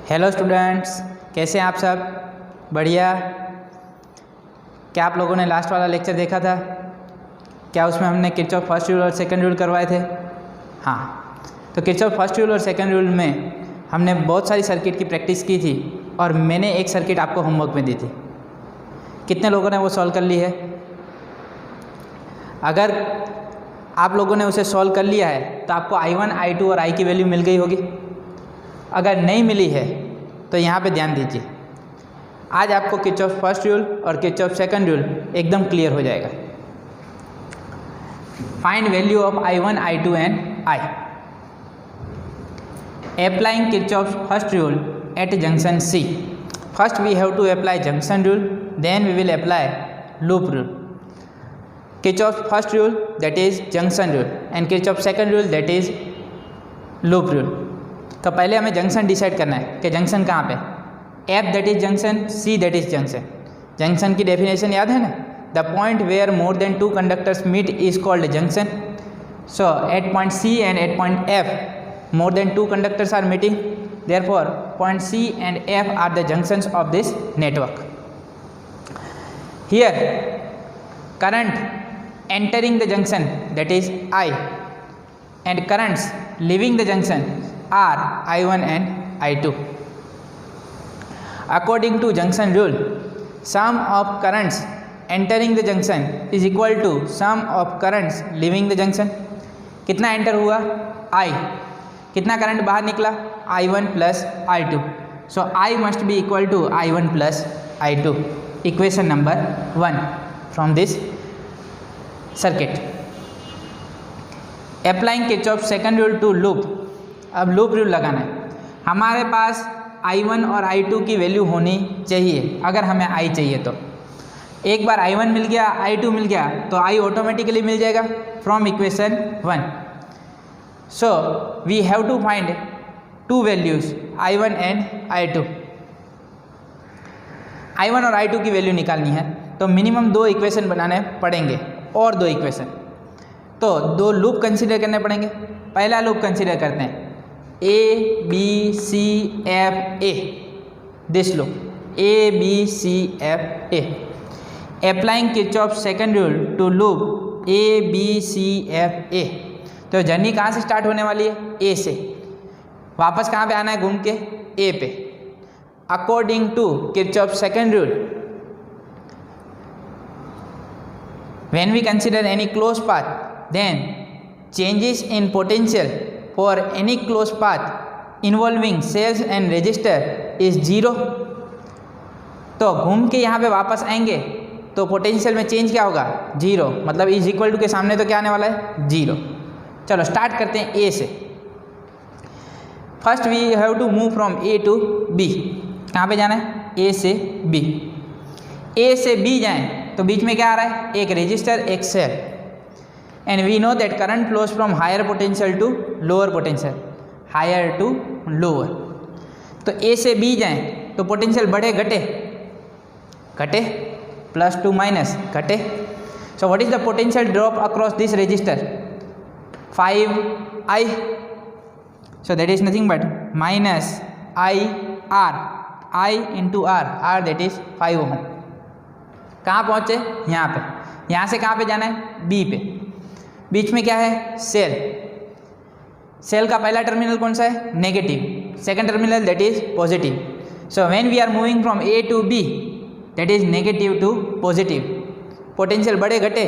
Hello students, कैसे हैं आप सब? बढ़िया। क्या आप लोगों ने लास्ट वाला लेक्चर देखा था? क्या उसमें हमने किरचॉफ फर्स्ट रूल और सेकंड रूल करवाए थे? हाँ, तो किरचॉफ फर्स्ट रूल और सेकंड रूल में हमने बहुत सारी सर्किट की प्रैक्टिस की थी और मैंने एक सर्किट आपको होमवर्क में दी थी। कितने लोगों ने वो सॉल्व कर ली है? अगर आप लोगों ने उसे सॉल्व कर लिया है तो आपको I1, I2 और I की वैल्यू मिल गई होगी। अगर नहीं मिली है तो यहाँ पे ध्यान दीजिए। आज आपको किरचॉफ फर्स्ट रूल और किरचॉफ सेकंड रूल एकदम क्लियर हो जाएगा। Find value of I1, I2 and I। Applying Kirchhoff's first rule at junction C. First we have to apply junction rule, then we will apply loop rule. Kirchhoff's first rule, that is junction rule, and Kirchhoff's second rule, that is loop rule. तो पहले हमें junction decide करना है कि junction कहाँ पे। F that is junction, C that is junction. Junction की definition याद है ना? The point where more than two conductors meet is called junction. So at point C and at point F, more than two conductors are meeting. Therefore, point C and F are the junctions of this network. Here, current entering the junction, that is I, and currents leaving the junction are I1 and I2. According to junction rule, sum of currents entering the junction is equal to sum of currents leaving the junction. कितना enter हुआ? I. कितना current बाहर निकला? I1 plus I2. So I must be equal to I1 plus I2. Equation number 1 from this circuit. Applying Kirchhoff second rule to loop. अब loop rule लगाना है। हमारे पास I1 और I2 की वैल्यू होनी चाहिए अगर हमें I चाहिए तो। एक बार I1 मिल गया, I2 मिल गया तो I ऑटोमेटिकली मिल जाएगा from equation 1। So we have to find two values I1 and I2. I1 और I2 की वैल्यू निकालनी है तो मिनिमम दो इक्वेशन बनाने पड़ेंगे और दो इक्वेशन। तो दो लूप कंसीडर करने पड़ेंगे। पहला लूप कंसीडर करते हैं A B C F A, this loop A B C F A। Applying Kirchhoff's second rule to loop A B C F A। तो जर्नी कहाँ से स्टार्ट होने वाली है? ए से। वापस कहाँ पे आना है? घूम के ए पे। According to Kirchhoff second rule, when we consider any close path then changes in potential for any close path involving cells and resistor is 0। तो घूम के यहाँ पे वापस आएंगे तो पोटेंशियल में चेंज क्या होगा? 0। मतलब इज इक्वल टू के सामने तो क्या आने वाला है? 0। चलो स्टार्ट करते हैं ए से। First we have to move from A to B. कहाँ पे जाना है? ए से बी। ए से बी जाएं तो बीच में क्या आ रहा है? एक रेजिस्टर, एक cell. And we know that current flows from higher potential to lower potential, higher to lower. तो ए से बी जाएं तो पोटेंशियल बढ़े घटे? घटे। प्लस टू माइनस घटे। So what is the potential drop across this resistor? 5I. So that is nothing but minus IR. I into R. R that is 5 ohm. कहाँ पहुँचे? यहाँ पे। यहाँ से कहाँ पे जाना है? B पे। बीच में क्या है? सेल। सेल का पहला टर्मिनल कौन सा है? Negative. Second terminal that is positive. So when we are moving from A to B, that is negative to positive. Potential बढ़े घटे?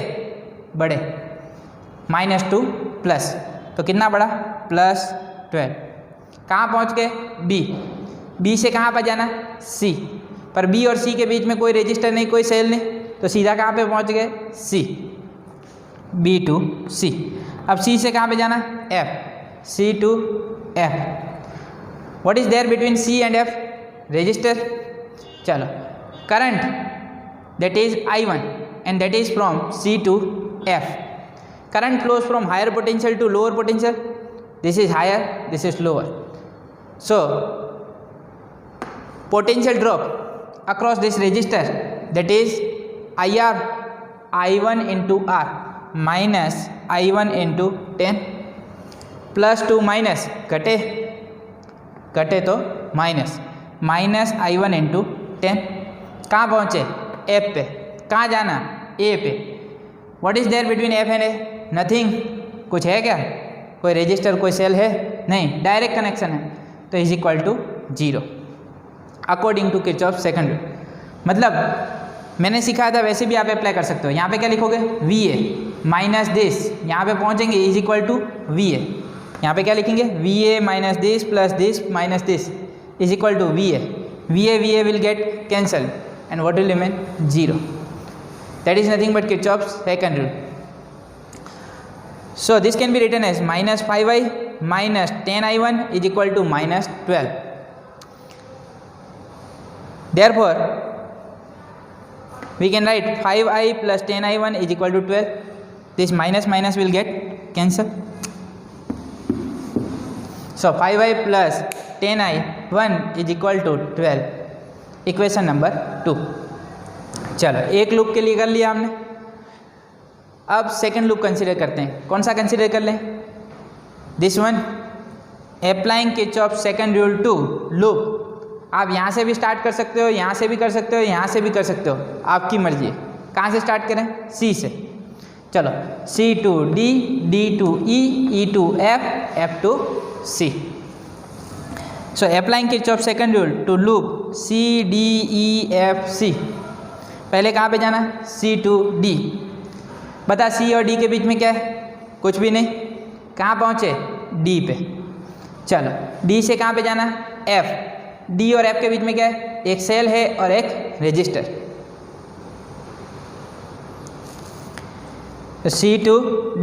बढ़े। -2 प्लस, तो कितना बढ़ा? +12। कहाँ पहुँच गए? बी। बी से कहाँ पर जाना? सी। पर बी और सी के बीच में कोई रजिस्टर नहीं, कोई सेल नहीं, तो सीधा कहाँ पे पहुँच गए? सी। B to C. अब सी से कहाँ पे जाना? F. C to F. What is there between C and F? Resistor. चलो, current that is I1 and that is from C to F. Current flows from higher potential to lower potential. This is higher, this is lower. So, potential drop across this resistor, that is IR, I1 into R minus I1 into 10 plus 2 minus घटे घटे तो minus, minus I1 into 10। कहाँ पहुँचे? F पे। कहाँ जाना? A पे। What is there between F and A? Nothing. कुछ है क्या? कोई रजिस्टर, कोई सेल है? नहीं, डायरेक्ट कनेक्शन है, तो is equal to 0 according to Kirchhoff second rule. मतलब मैंने सिखाया था वैसे भी आप अप्लाई कर सकते हो। यहाँ पे क्या लिखोगे? VA माइनस दिस, यहाँ पे पहुँचेंगे इज इक्वल टू VA। यहाँ पे क्या लिखेंगे? VA minus this minus this is equal to VA। VA will get cancel and what will remain? 0. That is nothing but Kirchhoff's second rule. So this can be written as minus 5i minus 10i1 is equal to minus 12. Therefore we can write 5i plus 10i1 is equal to 12. This minus minus will get cancelled. So 5i plus 10i1 is equal to 12. Equation number 2। चलो एक loop के लिए कर लिया हमने। अब second loop consider करते हैं। कौन सा कंसीडर कर लें? This one, applying Kirchhoff second rule to loop. आप यहाँ से भी स्टार्ट कर सकते हो, यहाँ से भी कर सकते हो, यहाँ से भी कर सकते हो, आपकी मर्जी है। कहाँ से स्टार्ट करें? C से। चलो C to D, D to E, E to F, F to C। So applying Kirchhoff's second rule to loop C, D, E, F, C। पहले कहाँ पे जाना? C to D। बता C और D के बीच में क्या है? कुछ भी नहीं। कहाँ पहुँचे? D पे। चलो D से कहाँ पे जाना? F। D और F के बीच में क्या है? एक सेल है और एक रजिस्टर। तो C to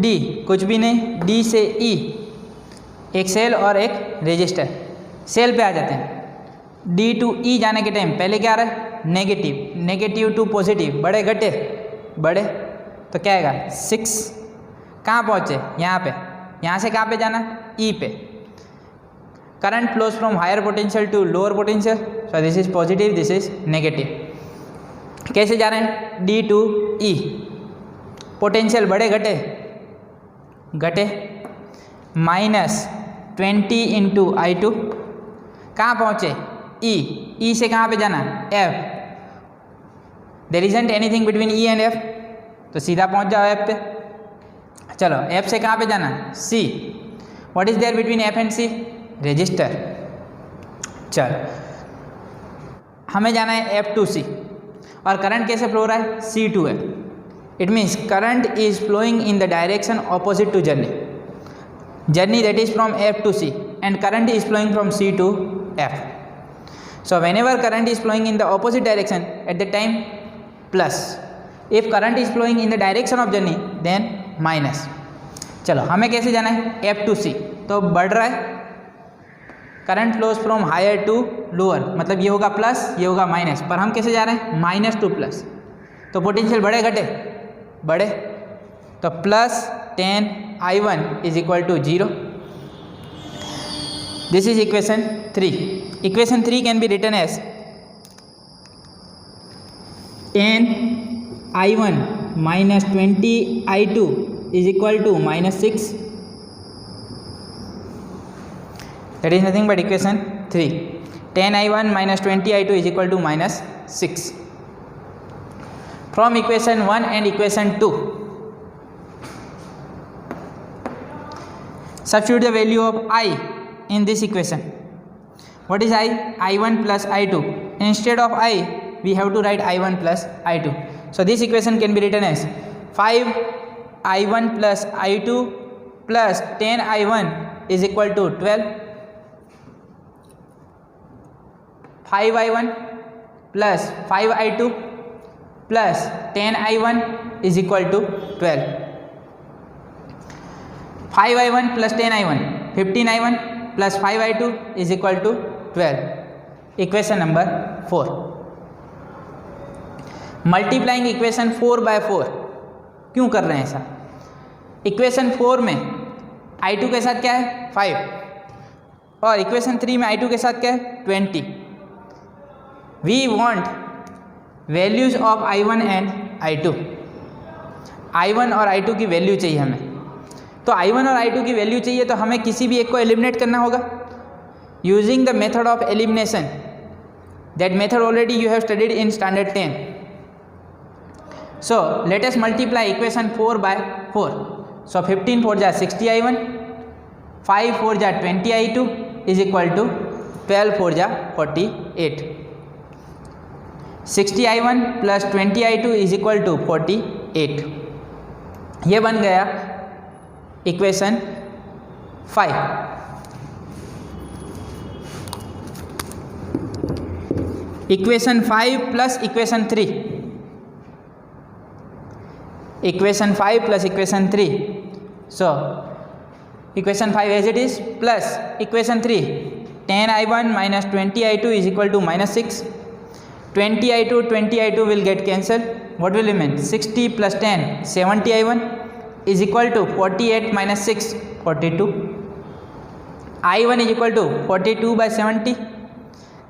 D कुछ भी नहीं। D से E एक सेल और एक रजिस्टर। सेल पे आ जाते हैं। D टू E जाने के टाइम पहले क्या आ रहा है? नेगेटिव, नेगेटिव टू पॉजिटिव, बड़े घटे बड़े, तो क्या आएगा? 6। कहाँ पहुँचे? यहाँ पे। यहाँ से कहाँ पे जाना? E पे। Current flows from higher potential to lower potential, so this is positive, this is negative. कैसे जा रहे हैं? D to E। पोटेंशियल बड़े घटे घटे, माइनस 20 इंटू I2। कहाँ पहुँचे? E। E से कहाँ पे जाना? F। There isn't anything between E and F, तो सीधा पहुँच जाओ F पे। चलो F से कहाँ पे जाना? C। What is there between F and C? Resistor. चलो हमें जाना है F टू C, और करंट कैसे फ्लो हो रहा है? C to F। It means current is flowing in the direction opposite to journey that is from F to C, and current is flowing from C to F. So whenever current is flowing in the opposite direction, at the time plus. If current is flowing in the direction of journey, then minus. चलो हमें कैसे जाना है? F to C, तो बढ़ रहा है। Current flows from higher to lower, मतलब ये होगा प्लस, ये होगा माइनस, पर हम कैसे जा रहे हैं? Minus two plus. तो पोटेंशियल बड़े घटे बड़े, तो plus 10I1 is equal to 0. This is equation 3. Equation 3 can be written as10I1 minus 20I2 is equal to minus 6. That is nothing but equation 3. 10I1 minus 20I2 is equal to minus 6. From equation 1 and equation 2, substitute the value of I in this equation. What is I? I1 plus I2. Instead of I, we have to write I1 plus I2. So this equation can be written as 5I1 plus I2 plus 10I1 is equal to 12. 5I1 plus 5I2 plus 10I1 is equal to 12. 5I1 plus 10I1, 15I1 plus 5I2 is equal to 12. Equation number 4. Multiplying equation 4 by 4 क्यों कर रहे हैं ऐसा? Equation 4 में I2 के साथ क्या है? 5, और इक्वेशन 3 में I2 के साथ क्या है? 20. We want values of I1 and I2. I1 और I2 की वैल्यू चाहिए हमें। तो I1 और I2 की वैल्यू चाहिए, तो हमें किसी भी एक को एलिमिनेट करना होगा। using the method of elimination. That method already you have studied in standard 10. So let us multiply equation 4 by 4. So 15 4 जा 60 I1, 5 4 जा 20 I2 is equal to 12 4 जा 48. 60 I1 plus 20 I2 is equal to 48. ये बन गया equation 5. Equation 5 plus equation 3. Equation 5 plus equation 3. So equation 5 as it is plus equation 3 10 I1 minus 20 I2 is equal to minus 6. 20 I2 will get cancelled. What will remain? 60 plus 10 70 I1 is equal to 48 minus 6 42. I1 is equal to 42 by 70.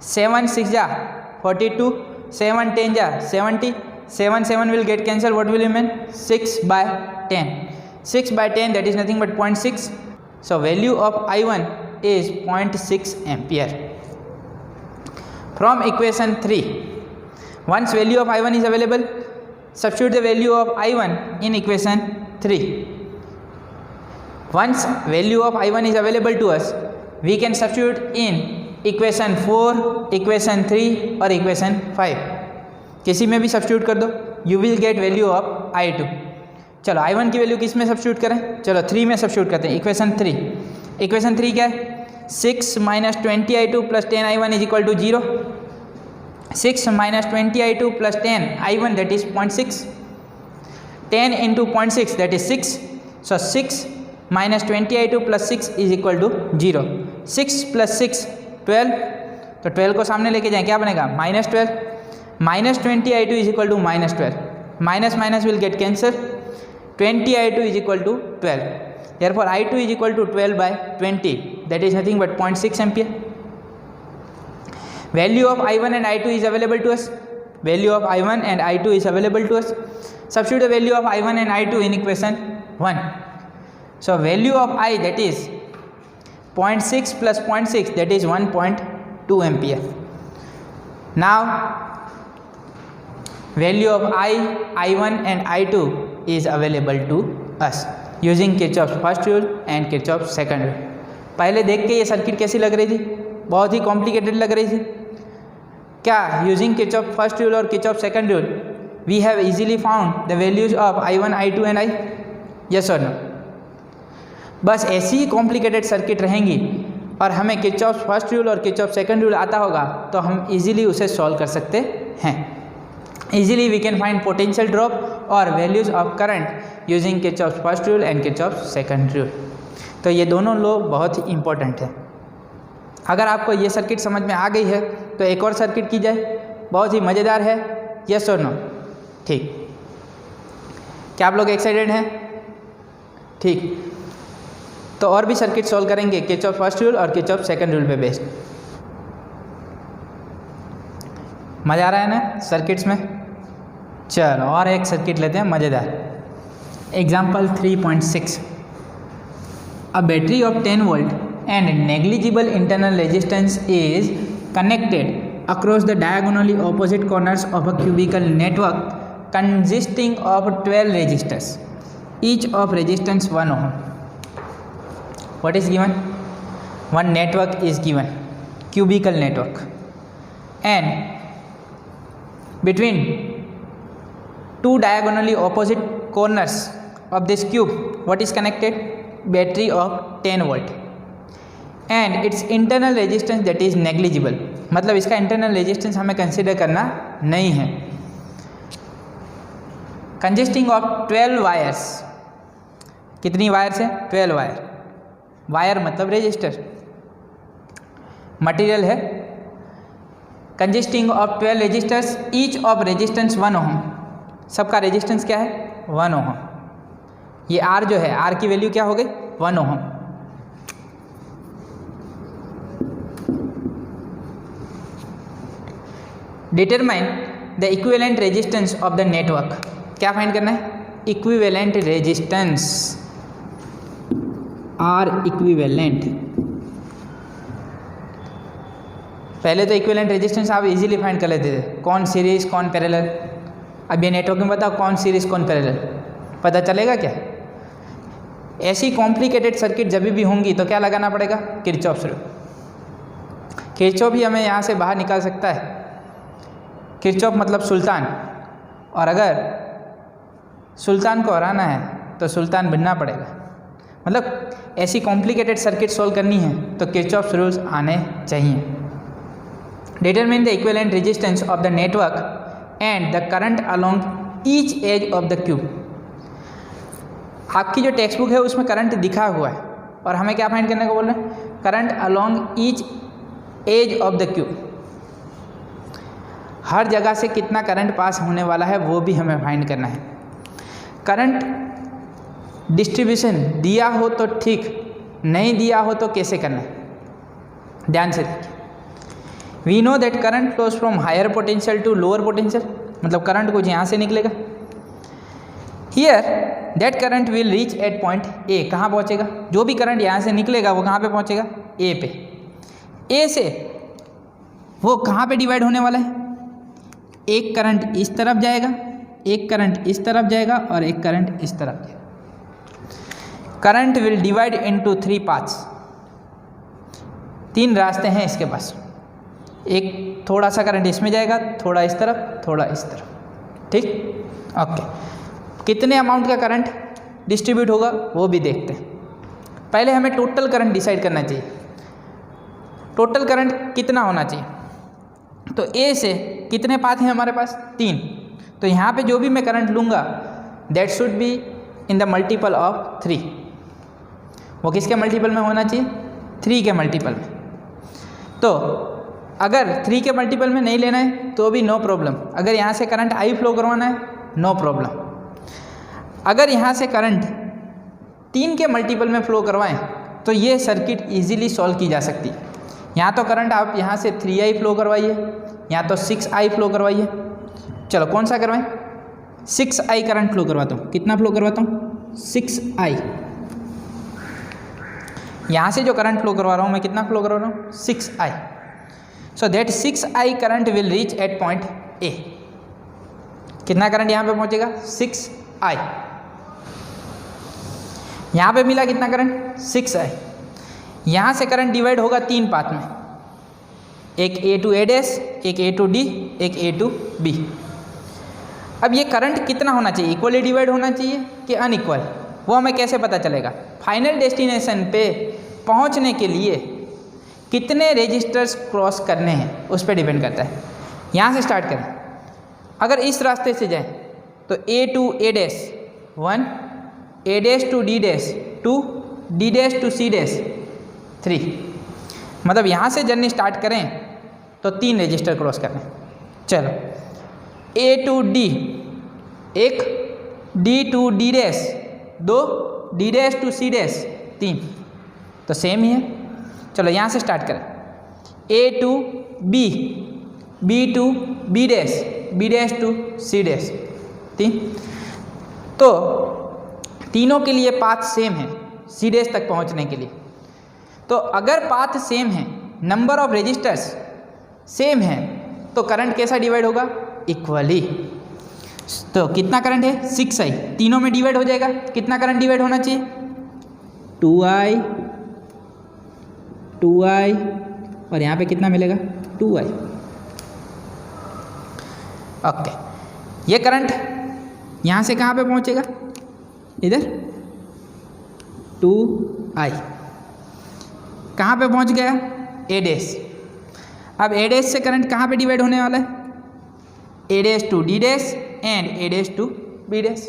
7 6 जा 42, 7 10 जा 70, 7 will get cancelled. What will remain? 6 by 10. 6 by 10, that is nothing but 0.6. So value of I1 is 0.6 ampere. From equation 3, once value of I1 is available, substitute the value of I1 in equation 3. Once value of I1 is available to us, we can substitute in equation 4, equation 3 और equation 5. किसी में भी substitute कर दो, you will get value of I2. चलो I1 की value किस में सब्स्टिट्यूट करें? चलो 3 में सब्स्टिट्यूट करते हैं. इक्वेशन 3. इक्वेशन 3 क्या है? 6 minus 20 I2 plus 10 I1 is equal to 0. 6 minus 20 I2 plus 10 I1, that is 0.6. 10 into 0.6, that is 6. So 6 minus 20 I2 plus 6 is equal to 0. 6 plus 6 12. तो 12 को सामने लेके जाएं, क्या बनेगा? -12. minus 20 I2 is equal to -12. Minus will get cancelled. 20 I2 is equal to 12. Therefore I2 is equal to 12 by 20. That is nothing but 0.6 ampere. Value of I1 and I2 is available to us. Value of I1 and I2 is available to us. Substitute the value of I1 and I2 in equation 1. So value of I, that is 0.6 plus 0.6, that is 1.2 ampere. Now value of I1 and I2 is available to us using Kirchhoff's first rule and Kirchhoff's second rule. पहले देख के ये circuit कैसी लग रही थी? बहुत ही complicated लग रही थी क्या? यूजिंग Kirchhoff's फर्स्ट रूल और Kirchhoff's second rule we have easily found the values of I1, I2 and I. Yes और नो? बस ऐसी ही कॉम्प्लिकेटेड सर्किट रहेंगी और हमें Kirchhoff's फर्स्ट रूल और Kirchhoff's सेकंड रूल आता होगा तो हम इजीली उसे सॉल्व कर सकते हैं. Easily we can find potential drop और values of current using Kirchhoff's first rule and Kirchhoff's second rule. तो ये दोनों लॉ बहुत ही इंपॉर्टेंट है. अगर आपको ये सर्किट समझ में आ गई है तो एक और सर्किट की जाए, बहुत ही मज़ेदार है. यस और नो? ठीक. क्या आप लोग एक्साइटेड हैं? ठीक. तो और भी सर्किट सॉल्व करेंगे Kirchhoff's फर्स्ट रूल और Kirchhoff's सेकंड रूल पे बेस्ड. मज़ा आ रहा है ना सर्किट्स में? चलो और एक सर्किट लेते हैं मज़ेदार. Example 3.6. A battery of 10 volt and negligible internal resistance is connected across the diagonally opposite corners of a cubical network consisting of 12 resistors, each of resistance 1 ohm. What is given? One network is given, cubical network, and between two diagonally opposite corners of this cube, what is connected? Battery of 10 volt and its internal resistance that is negligible. मतलब इसका internal resistance हमें consider करना नहीं है. Consisting of 12 wires. कितनी wires है? 12 wire. Wire मतलब resistor, material है. Consisting of 12 resistors, each of resistance 1 ohm. सबका रेजिस्टेंस क्या है? 1 ओम. ये R जो है, R की वैल्यू क्या हो गई? 1 ohm. Determine the equivalent resistance of the network. क्या फाइंड करना है? इक्विवेलेंट रेजिस्टेंस, R इक्विवेलेंट पहले तो इक्विवेलेंट रेजिस्टेंस आप इजीली फाइंड कर लेते थे, कौन सीरीज कौन पैरेलल। अब ये नेटवर्क में बताओ कौन सीरीज कौन पैरेलल, पता चलेगा क्या? ऐसी कॉम्प्लिकेटेड सर्किट जब भी होंगी तो क्या लगाना पड़ेगा? Kirchhoff law. किरचॉफ ही हमें यहाँ से बाहर निकाल सकता है। किरचॉफ मतलब सुल्तान, और अगर सुल्तान को हराना है तो सुल्तान बनना पड़ेगा। मतलब ऐसी कॉम्प्लिकेटेड सर्किट सॉल्व करनी है तो किरचॉफ रूल्स आने चाहिए। Determine the equivalent resistance of the network and the current along each edge of the cube. आपकी जो टेक्स्ट बुक है उसमें करंट दिखा हुआ है और हमें क्या फाइंड करने को बोल रहे हैं? Current along each edge of the cube. हर जगह से कितना करंट पास होने वाला है वो भी हमें फाइंड करना है। करंट डिस्ट्रीब्यूशन दिया हो तो ठीक, नहीं दिया हो तो कैसे करना है? ध्यान से देखिए। We know that current flows from higher potential to lower potential, मतलब करंट कुछ यहाँ से निकलेगा। Here that current will reach at point A. कहाँ पहुँचेगा? जो भी करंट यहाँ से निकलेगा वो कहाँ पे पहुँचेगा? ए पे। ए से वो कहाँ पे डिवाइड होने वाला है? एक करंट इस तरफ जाएगा, एक करंट इस तरफ जाएगा और एक करंट इस तरफ जाएगा। Current will divide into 3 paths. 3 रास्ते हैं इसके पास। एक थोड़ा सा करंट इसमें जाएगा, थोड़ा इस तरफ, थोड़ा इस तरफ। ठीक, ओके। कितने अमाउंट का करंट डिस्ट्रीब्यूट होगा वो भी देखते हैं। पहले हमें टोटल करंट डिसाइड करना चाहिए। टोटल करंट कितना होना चाहिए? तो ए से कितने पाथ हैं हमारे पास? 3। तो यहाँ पे जो भी मैं करंट लूँगा that should be in the multiple of 3। वो किसके मल्टीपल में होना चाहिए? 3 के मल्टीपल में। तो अगर 3 के मल्टीपल में नहीं लेना है तो भी नो प्रॉब्लम। अगर यहाँ से करंट आई फ्लो करवाना है नो प्रॉब्लम। अगर यहाँ से करंट 3 के मल्टीपल में फ्लो करवाएं तो ये सर्किट इजीली सॉल्व की जा सकती है। यहाँ तो करंट आप यहाँ से 3i फ्लो करवाइए, यहाँ तो 6i फ्लो करवाइए। चलो कौन सा करवाएं? 6i करंट फ्लो करवाता हूँ। कितना फ्लो करवाता हूँ? 6i। यहाँ से जो करंट फ्लो करवा रहा हूँ मैं, कितना फ्लो करवा रहा हूँ? 6i। So that 6i current will reach at point ए। कितना करंट यहाँ पे पहुँचेगा? 6i। यहाँ पे मिला कितना करंट? 6i। यहाँ से करंट डिवाइड होगा 3 पाथ में, एक A टू A डैश, एक A टू D, एक A टू B। अब ये करंट कितना होना चाहिए? इक्वली डिवाइड होना चाहिए कि अनइक्वल? वो हमें कैसे पता चलेगा? फाइनल डेस्टिनेशन पे पहुंचने के लिए कितने रेजिस्टर्स क्रॉस करने हैं उस पर डिपेंड करता है। यहाँ से स्टार्ट करें। अगर इस रास्ते से जाएं तो A to A dash 1, A dash to D dash 2, D dash to C dash 3। मतलब यहाँ से जर्नी स्टार्ट करें तो 3 रजिस्टर क्रॉस करने। चलो A to D 1, D to D dash 2, D dash to C dash 3, तो सेम ही है। चलो यहाँ से स्टार्ट करें। A to B, B to B dash, B dash to C dash 3। तो तीनों के लिए पाथ सेम है C डैश तक पहुँचने के लिए। तो अगर पाथ सेम है, नंबर ऑफ रेजिस्टर्स सेम है, तो करंट कैसा डिवाइड होगा? इक्वली। तो कितना करंट है? 6i। तीनों में डिवाइड हो जाएगा। कितना करंट डिवाइड होना चाहिए? 2i, 2i और यहाँ पे कितना मिलेगा? 2i। ओके, ये करंट यहाँ से कहाँ पे पहुँचेगा? इधर 2i। कहाँ पे पहुँच गया? A dash. अब A डैश से करंट कहाँ पे डिवाइड होने वाला है? A dash to D dash and A dash to B dash.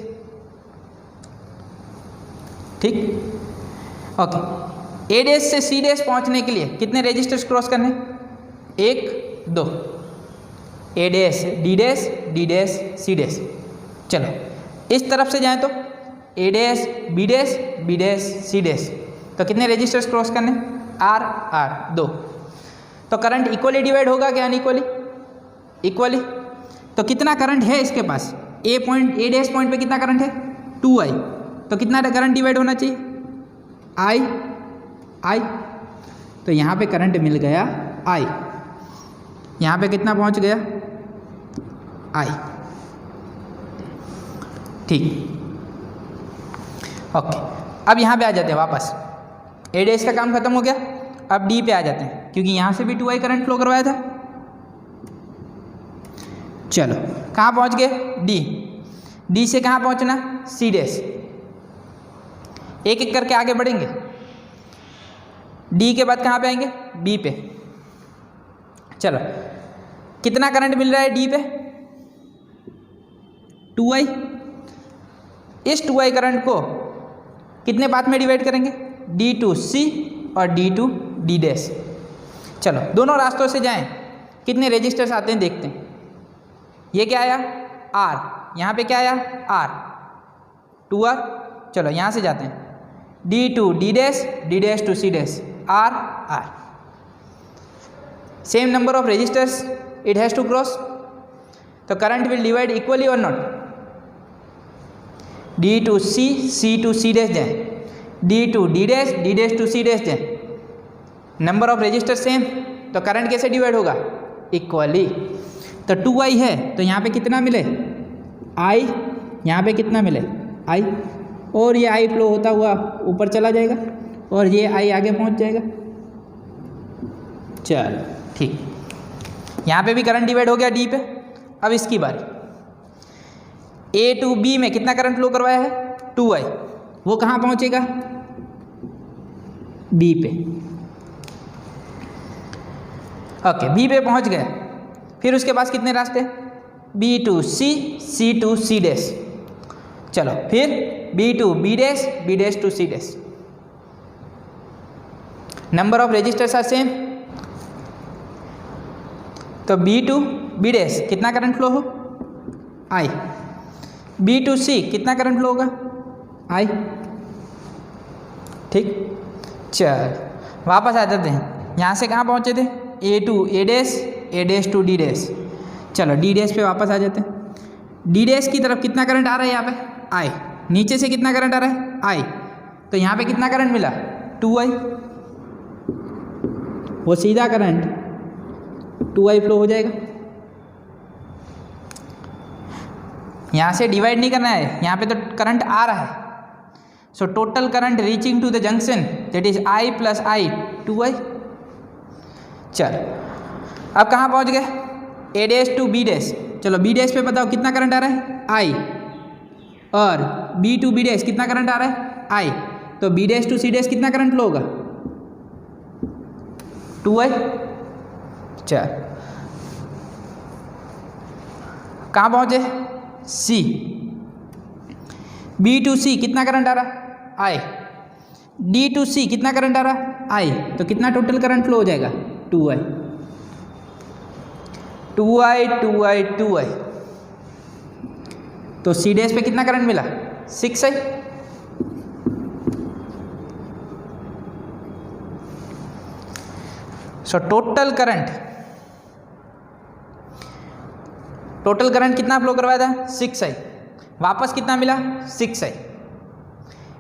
ठीक, ओके। A डैश से C डैश पहुँचने के लिए कितने रेजिस्टर्स क्रॉस करने? 1, 2। A dash D dash, D dash C dash. चलो इस तरफ से जाएं तो A dash B dash, B dash C dash, तो कितने रेजिस्टर्स क्रॉस करने? R, 2। तो करंट इक्वली डिवाइड होगा क्या अनइक्वली? इक्वली। तो कितना करंट है इसके पास? A डैश पॉइंट पे कितना करंट है? 2i। तो कितना करंट डिवाइड होना चाहिए? I। तो यहाँ पे करंट मिल गया I। यहाँ पे कितना पहुँच गया, आई। ठीक, ओके। अब यहाँ पे आ जाते हैं वापस, ए डैश का काम खत्म हो गया। अब डी पे आ जाते हैं, क्योंकि यहाँ से भी 2i करंट फ्लो करवाया था। चलो कहाँ पहुँच गए, डी। डी से कहाँ पहुँचना, सी डैश। एक एक करके आगे बढ़ेंगे। डी के बाद कहाँ पे आएंगे, बी पे। चलो कितना करंट मिल रहा है डी पे, 2i। इस 2i करंट को कितने पाथ में डिवाइड करेंगे, डी टू सी और डी टू डी डैश। चलो दोनों रास्तों से जाएं, कितने रेजिस्टर्स आते हैं देखते हैं। ये क्या आया, आर। यहाँ पे क्या आया, आर, 2r। चलो यहाँ से जाते हैं, D to D dash, D dash to C dash, R R. Same number of resistors it has to cross, तो करंट विल डिवाइड इक्वली और not. D to C, C to C dash जाए, D to D dash, D dash to C dash जाए। Number of resistor same, तो current कैसे divide होगा, equally. तो 2i है तो यहाँ पे कितना मिले, i। यहाँ पे कितना मिले, i। और ये i फ्लो होता हुआ ऊपर चला जाएगा और ये i आगे पहुँच जाएगा। चलो ठीक, यहाँ पे भी करंट डिवाइड हो गया डी पे। अब इसकी बारी, ए टू बी में कितना करंट फ्लो करवाया है, 2i। वो कहाँ पहुँचेगा, बी पे। ओके, बी पे पहुँच गया। फिर उसके पास कितने रास्ते, B to C, C to C dash. चलो फिर B to B dash, B dash to C dash. Number of resistors are same, तो बी टू बी डैश कितना करंट फ्लो हो, आई। बी टू सी कितना करंट फ्लो होगा, आई। ठीक, चल वापस आ जाते हैं। यहाँ से कहाँ पहुँचे थे, A to A dash, A dash to D dash. चलो डी डैश पे वापस आ जाते हैं। डी डैश की तरफ कितना करंट आ रहा है, यहाँ पे आई। नीचे से कितना करंट आ रहा है, आई। तो यहाँ पे कितना करंट मिला, 2i। वो सीधा करंट 2i फ्लो हो जाएगा। यहाँ से डिवाइड नहीं करना है, यहाँ पे तो करंट आ रहा है। So total current reaching to the junction that is i plus i, 2i। चल अब कहाँ पहुँच गए, A dash to B dash. चलो बी डैश पे बताओ कितना करंट आ रहा है, i। और बी टू बी डैश कितना करंट आ रहा है, i। तो B dash to C dash कितना करंट फ्लो होगा, 2i। चल कहाँ पहुँचे, सी। बी टू सी कितना करंट आ रहा है, आई। डी टू सी कितना करंट आ रहा है, आई। तो कितना टोटल करंट फ्लो हो जाएगा, 2i। 2i 2i 2i। तो सी डैश पे कितना करंट मिला, 6i। सो टोटल करंट कितना फ्लो करवाया था, 6i। वापस कितना मिला, 6i।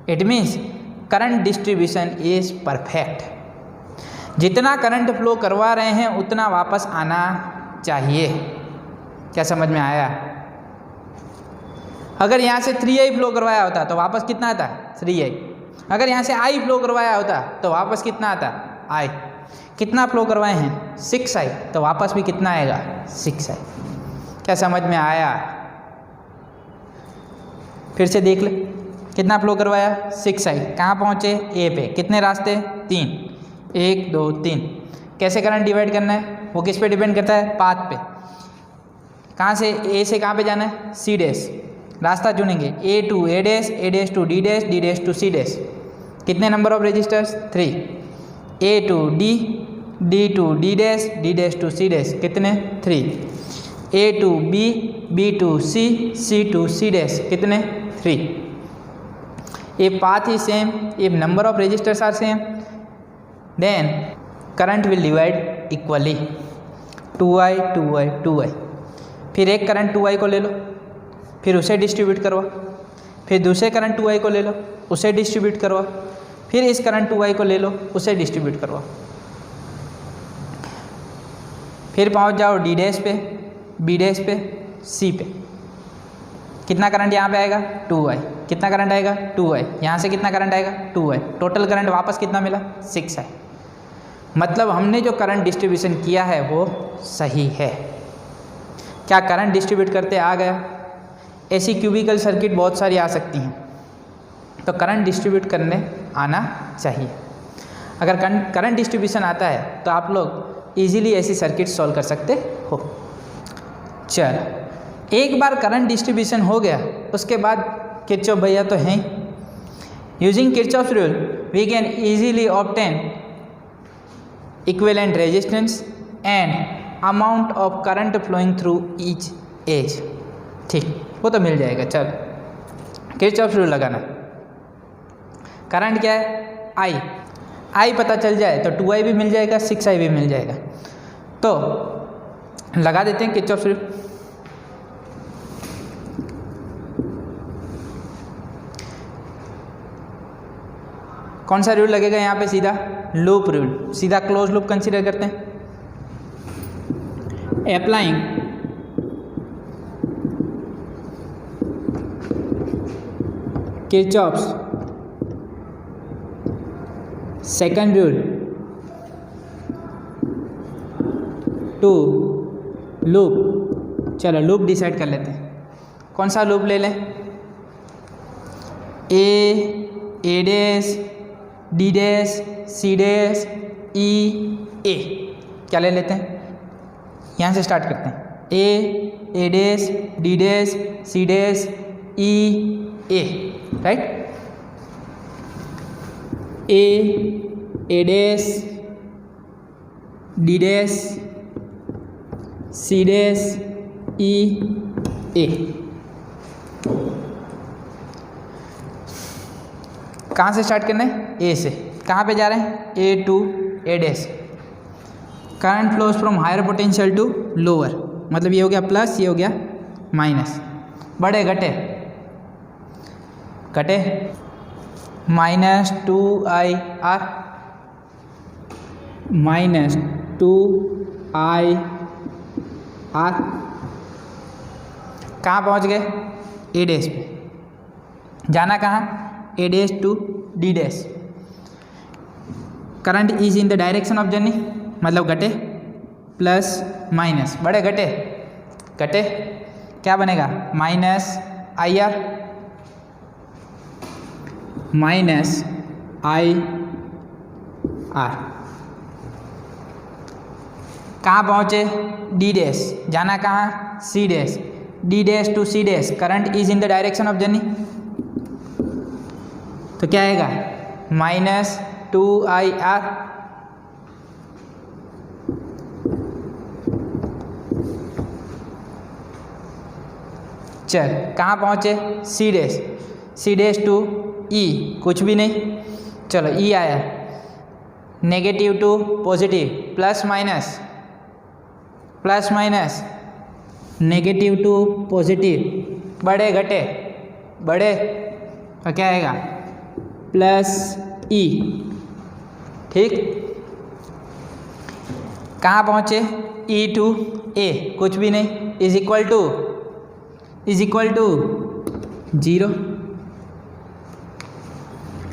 It means current distribution is perfect. जितना करंट फ्लो करवा रहे हैं उतना वापस आना चाहिए। क्या समझ में आया? अगर यहाँ से 3i फ्लो करवाया होता तो वापस कितना आता, 3i। अगर यहाँ से i फ्लो करवाया होता तो वापस कितना आता, i। कितना फ्लो करवाए हैं, 6i, तो वापस भी कितना आएगा, 6i। क्या समझ में आया? फिर से देख ले, कितना फ्लो करवाया, 6i। कहाँ पहुँचे, ए पे। कितने रास्ते, 3, 1 2 3। कैसे करंट डिवाइड करना है, वो किस पे डिपेंड करता है, पाथ पे। कहाँ से, ए से कहाँ पे जाना है, सी डैश। रास्ता चुनेंगे, A to A dash, A dash to D dash, D dash to C dash. कितने number of resistors, 3। A to D, D to D dash, D dash to C dash. कितने, 3। A to B, B to C, C to C dash. कितने, 3। If path is same, if number of resistors are same, then current will divide equally, 2i 2i 2i। फिर एक current 2i को ले लो, फिर उसे distribute करवा, फिर दूसरे करंट 2i को ले लो, उसे डिस्ट्रीब्यूट करवा, फिर इस करंट 2i को ले लो, उसे डिस्ट्रीब्यूट करवा। फिर पहुंच जाओ डी डैश पे, बी डैश पे, सी पे। कितना करंट यहाँ पे आएगा 2i, कितना करंट आएगा 2i, यहाँ से कितना करंट आएगा 2i, टोटल करंट वापस कितना मिला 6i। मतलब हमने जो करंट डिस्ट्रीब्यूशन किया है वो सही है। क्या करंट डिस्ट्रीब्यूट करते आ गया? ऐसी क्यूबिकल सर्किट बहुत सारी आ सकती हैं, तो करंट डिस्ट्रीब्यूट करने आना चाहिए। अगर करंट डिस्ट्रीब्यूशन आता है तो आप लोग इजीली ऐसी सर्किट सॉल्व कर सकते हो। चल, एक बार करंट डिस्ट्रीब्यूशन हो गया उसके बाद किरचॉफ भैया तो हैं। Using Kirchhoff's rule we can easily obtain equivalent resistance and amount of current flowing through each edge. ठीक, वो तो मिल जाएगा। चल, किरचॉफ्स रूल लगाना। करंट क्या है आई पता चल जाए तो 2i भी मिल जाएगा, 6i भी मिल जाएगा। तो लगा देते हैं किरचॉफ्स रूल। कौन सा रूल लगेगा यहाँ पे? सीधा लूप रूल, सीधा क्लोज लूप कंसीडर करते हैं। Applying Kirchhoff's second rule to loop. चलो लूप डिसाइड कर लेते हैं। कौन सा लूप ले लें? A dash, D dash, C dash, A. क्या ले लेते हैं? यहाँ से स्टार्ट करते हैं। A dash, D dash, C dash, A. Right? A dash, D dash, C dash, A. कहाँ से स्टार्ट करना है? ए से। कहाँ पे जा रहे हैं? A to A dash. Current flows from higher potential to lower, मतलब ये हो गया प्लस, ये हो गया माइनस। बढ़े घटे? घटे माइनस 2IR, माइनस 2IR। कहाँ पहुँच गए? ए डैश पे। जाना कहाँ? A dash to D dash. Current is in the direction of journey, मतलब घटे प्लस माइनस। बढ़े घटे? घटे क्या बनेगा? Minus IR, minus IR। कहाँ पहुँचे? D dash. जाना कहाँ? C dash. D dash to C dash, current is in the direction of journey, तो क्या आएगा? Minus 2IR। चल, कहाँ पहुँचे? C dash. C dash to E, कुछ भी नहीं। चलो ई आया, negative to positive, plus minus, plus minus, negative to positive. बढ़े घटे? बढ़े तो क्या आएगा? Plus E. ठीक, कहाँ पहुँचे? ई टू ए, कुछ भी नहीं, is equal to 0।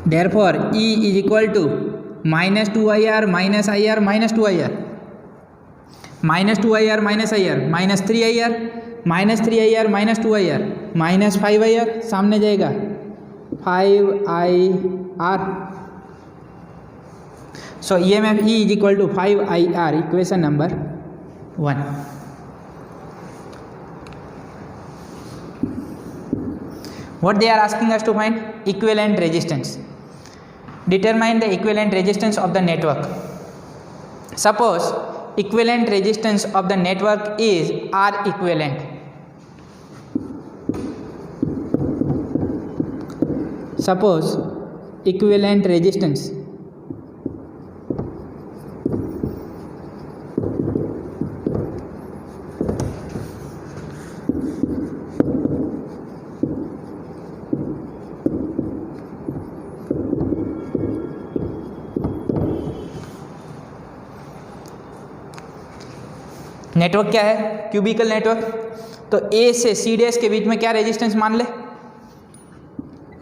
Therefore E is equal to minus 2IR minus IR minus 2IR, minus 2IR minus IR, minus 3IR, minus 3IR minus 2IR, minus 5IR, सामने जाएगा 5IR। So EMF E is equal to 5IR, equation number 1. What they are asking us to find? Equivalent resistance. Determine the equivalent resistance of the network. Suppose equivalent resistance of the network is R equivalent. Suppose equivalent resistance network क्या है, cubical network. तो A से C dash के बीच में क्या resistance मान ले,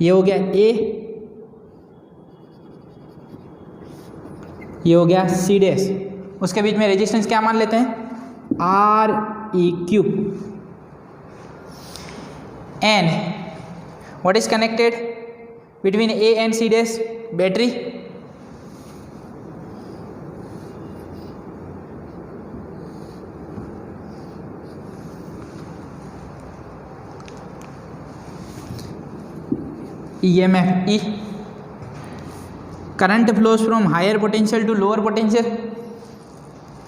ये हो गया ए, ये हो गया सी डैश, उसके बीच में रेजिस्टेंस क्या मान लेते हैं, R E Q. And what is connected between A and C dash, battery. EMF E, current flows from higher potential to lower potential.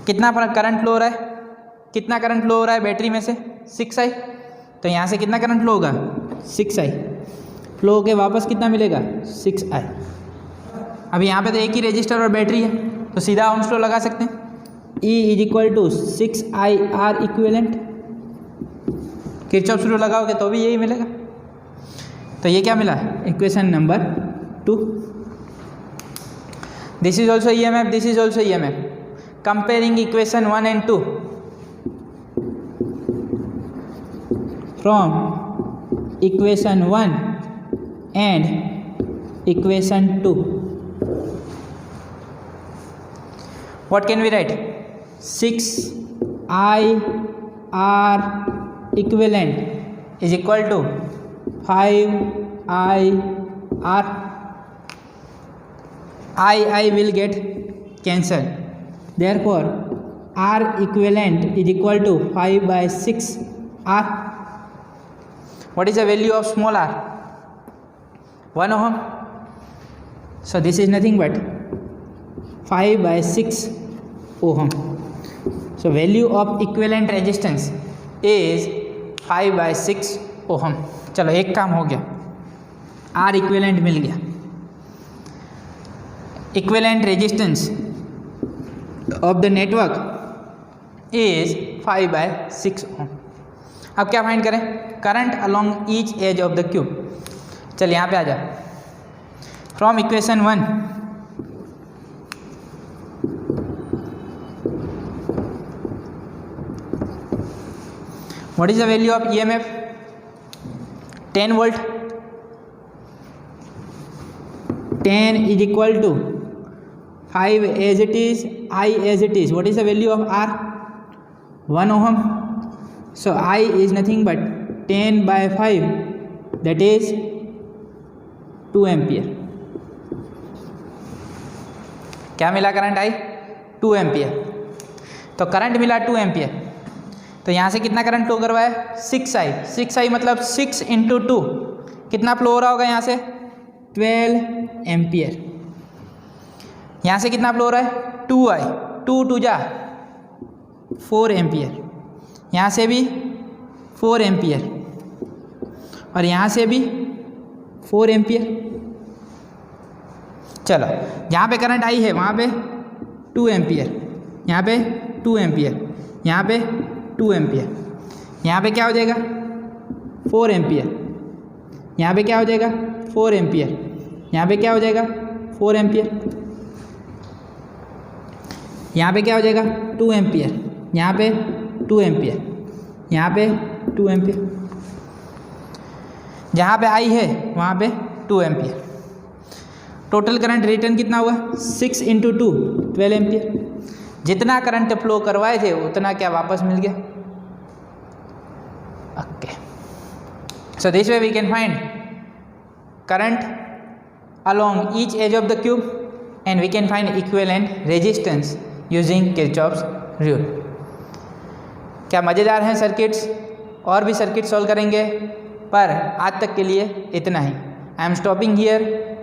कितना करंट फ्लो हो रहा है, कितना करंट फ्लो हो रहा है बैटरी में से, 6I। तो यहाँ से कितना करंट फ्लो होगा, 6I। फ्लो होके वापस कितना मिलेगा, 6I। अभी यहाँ पे तो एक ही रजिस्टर और बैटरी है, तो सीधा ओम्स लॉ लगा सकते हैं, E is equal to 6IR equivalent. Kirchhoff's law लगाओगे तो भी यही मिलेगा। तो ये क्या मिला, equation number 2। This is also EMF, this is also EMF। Comparing equation 1 and 2 from equation 1 and equation 2. What can we write? 6IR equivalent is equal to 5IR. I will get cancelled. Therefore, R equivalent is equal to 5/6R. What is the value of small r? 1 ohm. So this is nothing but 5/6 ohm. So value of equivalent resistance is 5/6 ohm. चलो एक काम हो गया, R equivalent मिल गया। Equivalent resistance of the network is 5/6 ohm। अब क्या find करें, current along each edge of the cube. चल यहाँ पे आ जा, from equation 1 what is the value of EMF, 10 volt। 10 is equal to 5 as it is, I as it is. What is the value of R? 1 ohm. So I is nothing but 10/5, that is 2 ampere. क्या मिला current I? 2 ampere. तो current मिला 2 ampere, तो यहाँ से कितना current flow करवाया, 6I। 6I मतलब 6 × 2, कितना फ्लो हो रहा होगा यहाँ से, 12 एम्पियर। यहाँ से कितना फ्लो हो रहा है, 2I, 2 2 जा 4 एम्पियर। यहाँ से भी 4 एम्पियर और यहाँ से भी 4 एम्पियर। चलो जहाँ पे करंट आई है वहाँ पे 2 एम्पियर, यहाँ पे 2 एम्पियर, यहाँ पे 2 एम्पियर, यहाँ पे क्या हो जाएगा 4 एम्पियर, यहाँ पे क्या हो जाएगा 4 एम्पियर, यहाँ पे क्या हो जाएगा 4 एम्पियर, यहाँ पे क्या हो जाएगा 2 एम्पियर, यहाँ पे 2 एम्पियर, यहाँ पे 2 एम्पियर। जहाँ पे आई है वहाँ पे 2 एम्पियर। टोटल करंट रिटर्न कितना हुआ, 6 × 2 12 एम्पियर। जितना करंट फ्लो करवाए थे उतना क्या वापस मिल गया। Okay, so this way we can find current along each edge of the cube and we can find equivalent resistance using Kirchhoff's rule. क्या मज़ेदार हैं सर्किट्स, और भी सर्किट सॉल्व करेंगे, पर आज तक के लिए इतना ही। आई एम स्टॉपिंग हियर,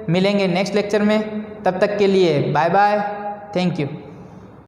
मिलेंगे नेक्स्ट लेक्चर में, तब तक के लिए बाय बाय, थैंक यू।